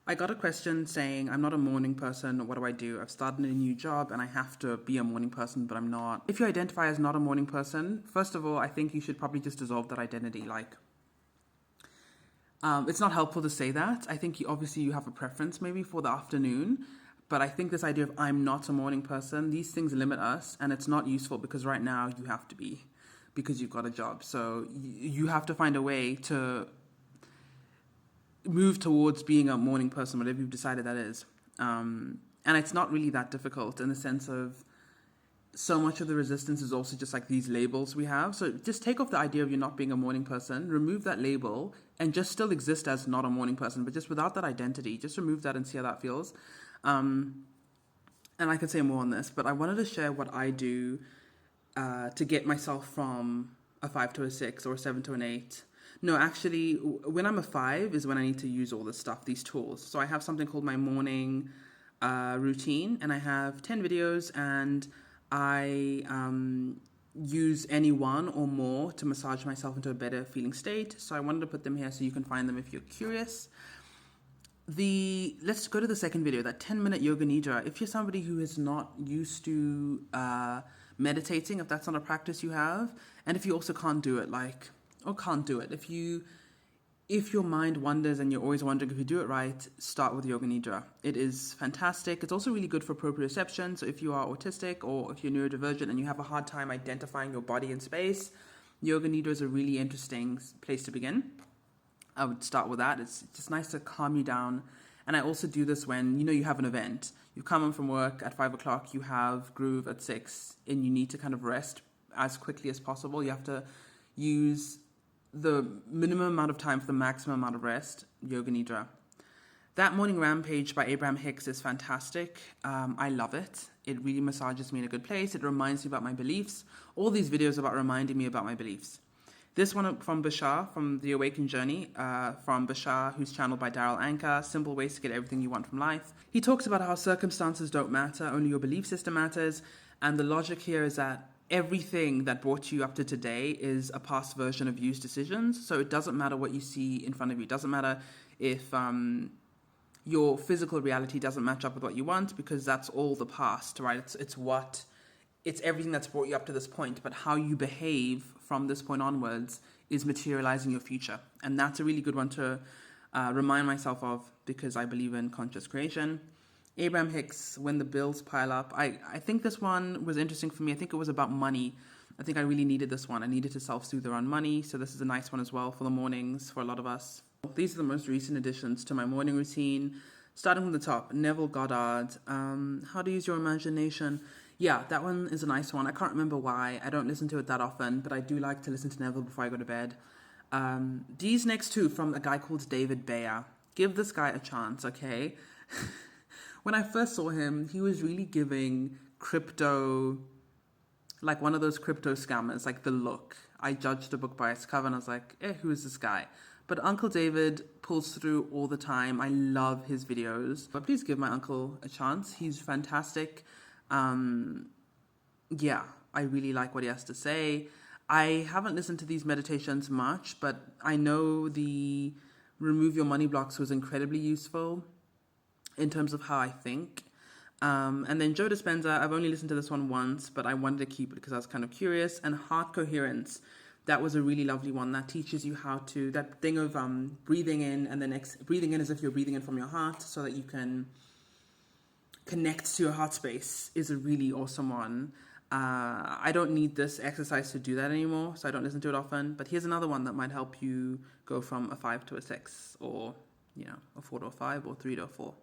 I got a question saying, I'm not a morning person. What do I do? I've started a new job and I have to be a morning person, but I'm not. If you identify as not a morning person, first of all, I think you should probably just dissolve that identity. It's not helpful to say that. I think obviously you have a preference maybe for the afternoon, but I think this idea of I'm not a morning person, these things limit us, and it's not useful because right now you have to be, because you've got a job. So you have to find a way to move towards being a morning person, whatever you've decided that is. And it's not really that difficult in the sense of so much of the resistance is also just like these labels we have. So just take off the idea of you not being a morning person, remove that label, and just still exist as not a morning person, but just without that identity. Just remove that and see how that feels. And I could say more on this, but I wanted to share what I do to get myself from a 5 to a 6 or a 7 to an 8. No, actually, when I'm a 5 is when I need to use all this stuff, these tools. So I have something called my morning routine, and I have 10 videos, and I use any one or more to massage myself into a better feeling state. So I wanted to put them here so you can find them if you're curious. Let's go to the second video, that 10-minute yoga nidra. If you're somebody who is not used to meditating, if that's not a practice you have, and if you also can't do it, if your mind wanders and you're always wondering if you do it right, start with yoga nidra. It is fantastic. It's also really good for proprioception. So if you are autistic or if you're neurodivergent and you have a hard time identifying your body in space, yoga nidra is a really interesting place to begin. I would start with that. It's just nice to calm you down. And I also do this when, you have an event. You come home from work at 5 o'clock, you have groove at 6, and you need to kind of rest as quickly as possible. You have to use the minimum amount of time for the maximum amount of rest, yoga nidra. That Morning Rampage by Abraham Hicks is fantastic. I love it. It really massages me in a good place. It reminds me about my beliefs. All these videos are about reminding me about my beliefs. This one from Bashar, from The Awakened Journey, from Bashar, who's channeled by Daryl Anka, Simple Ways to Get Everything You Want from Life. He talks about how circumstances don't matter, only your belief system matters. And the logic here is that everything that brought you up to today is a past version of you's decisions. So it doesn't matter what you see in front of you. It doesn't matter if your physical reality doesn't match up with what you want, because that's all the past, right? It's everything that's brought you up to this point, but how you behave from this point onwards is materializing your future. And that's a really good one to remind myself of, because I believe in conscious creation. Abraham Hicks, When the Bills Pile Up. I think this one was interesting for me. I think it was about money. I think I really needed this one. I needed to self-soothe around money. So this is a nice one as well for the mornings for a lot of us. These are the most recent additions to my morning routine. Starting from the top, Neville Goddard. How to Use Your Imagination. Yeah, that one is a nice one. I can't remember why. I don't listen to it that often, but I do like to listen to Neville before I go to bed. These next two from a guy called David Bayer. Give this guy a chance, okay? When I first saw him, he was really giving crypto, like one of those crypto scammers, like the look. I judged a book by its cover and I was like, who is this guy? But Uncle David pulls through all the time. I love his videos. But please give my uncle a chance. He's fantastic. Yeah, I really like what he has to say. I haven't listened to these meditations much, but I know the Remove Your Money Blocks was incredibly useful in terms of how I think. And then Joe Dispenza, I've only listened to this one once, but I wanted to keep it because I was kind of curious. And Heart Coherence, that was a really lovely one that teaches you how to, that thing of breathing in and then breathing in as if you're breathing in from your heart so that you can connect to your heart space, is a really awesome one. I don't need this exercise to do that anymore, so I don't listen to it often. But here's another one that might help you go from a 5 to a 6, or, a 4 to a 5, or 3 to a 4.